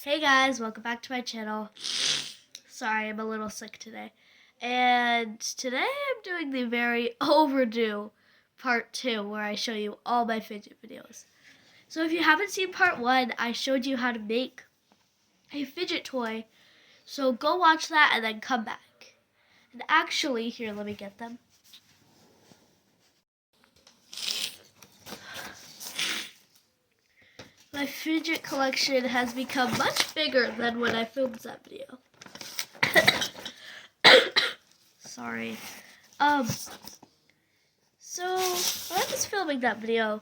Hey guys, welcome back to my channel. Sorry, I'm a little sick today. And today I'm doing the very overdue part 2 where I show you all my fidget videos. So if you haven't seen part 1, I showed you how to make a fidget toy. So go watch that and then come back. And actually, here, let me get them. My fidget collection has become much bigger than when I filmed that video. Sorry. So when I was filming that video,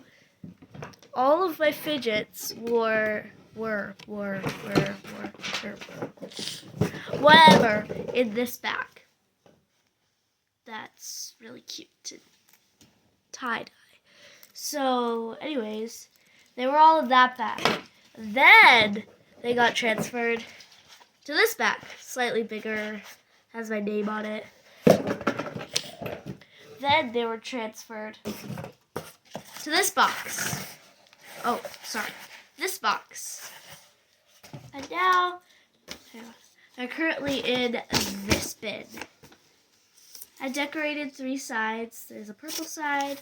all of my fidgets were whatever in this bag. That's really cute and tie-dye. So anyways, they were all in that bag. Then they got transferred to this bag, slightly bigger, has my name on it. Then they were transferred to this box. Oh, sorry, this box. And now they're currently in this bin. I decorated 3 sides. There's a purple side,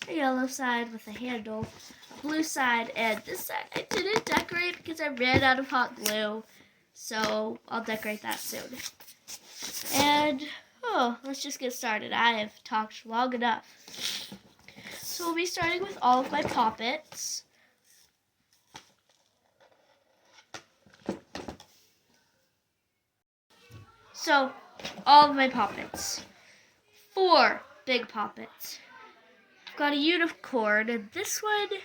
a yellow side with a handle, a blue side, and this side I didn't decorate because I ran out of hot glue. So I'll decorate that soon. And let's just get started. I have talked long enough. So we'll be starting with all of my poppets. So all of my poppets. 4 big poppets. I've got a unicorn, and this one is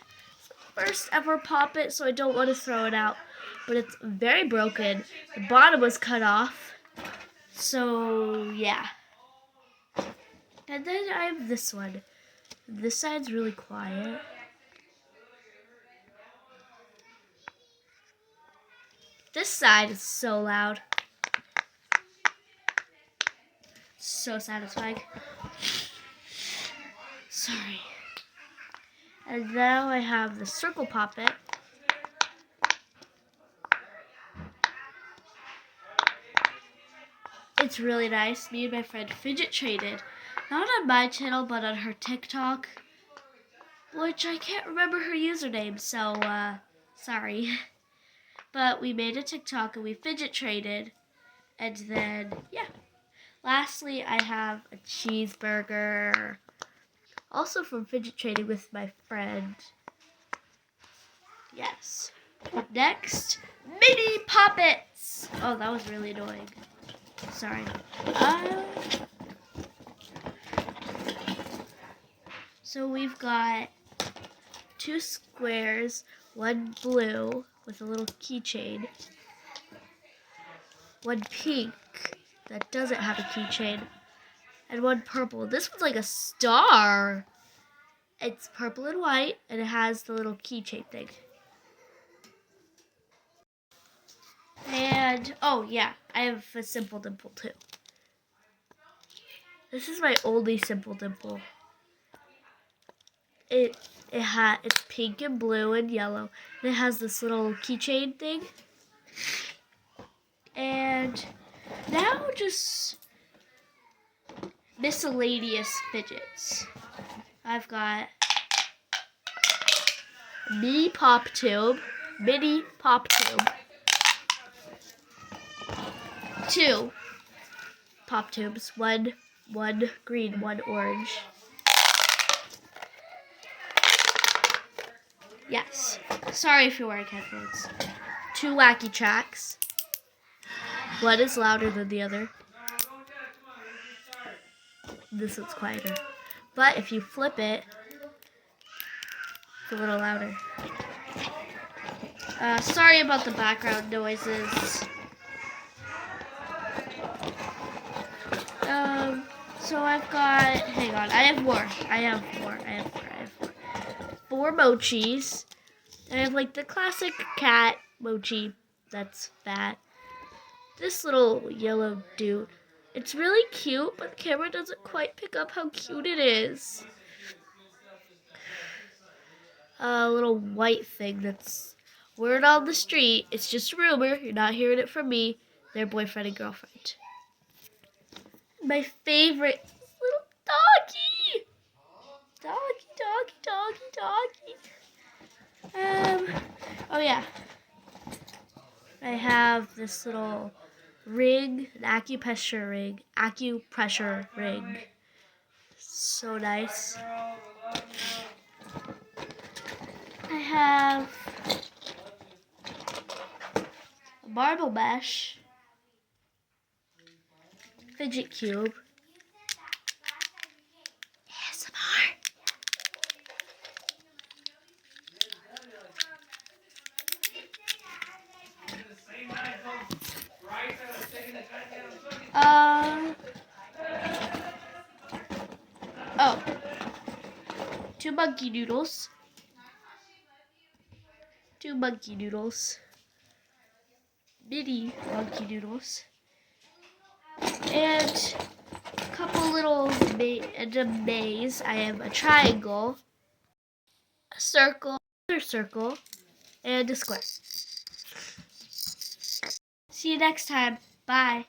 the first ever poppet, so I don't want to throw it out. But it's very broken. The bottom was cut off. So yeah. And then I have this one. This side's really quiet. This side is so loud. So satisfying. Sorry. And now I have the circle poppet. It's really nice. Me and my friend fidget traded. Not on my channel, but on her TikTok. Which I can't remember her username, so, sorry. But we made a TikTok and we fidget traded. And then, yeah. Lastly, I have a cheeseburger. Also from fidget trading with my friend. Yes. Next, mini poppets. Oh, that was really annoying. Sorry. So we've got 2 squares, 1 blue with a little keychain, 1 pink that doesn't have a keychain, and 1 purple. This one's like a star. It's purple and white, and it has the little keychain thing. And, oh yeah, I have a simple dimple too. This is my only simple dimple. It's pink and blue and yellow. And it has this little keychain thing. And now just miscellaneous fidgets. I've got mini pop tube, 2 pop tubes, one green, 1 orange. Yes. Sorry if you're wearing headphones. 2 wacky tracks. One is louder than the other. This one's quieter. But if you flip it, it's a little louder. Sorry about the background noises. So I've got, hang on, I have more. 4 mochis. I have like the classic cat mochi that's fat. This little yellow dude. It's really cute, but the camera doesn't quite pick up how cute it is. A little white thing that's Word on the street, it's just a rumor, you're not hearing it from me, they're boyfriend and girlfriend. My favorite little doggy! Doggy. Oh yeah. I have this little ring, an acupressure ring. So nice. I have a marble mesh, fidget cube, ASMR. Oh, 2 monkey noodles, mini monkey noodles, and a couple little and a maze. I have a triangle, a circle, another circle, and a square. See you next time. Bye.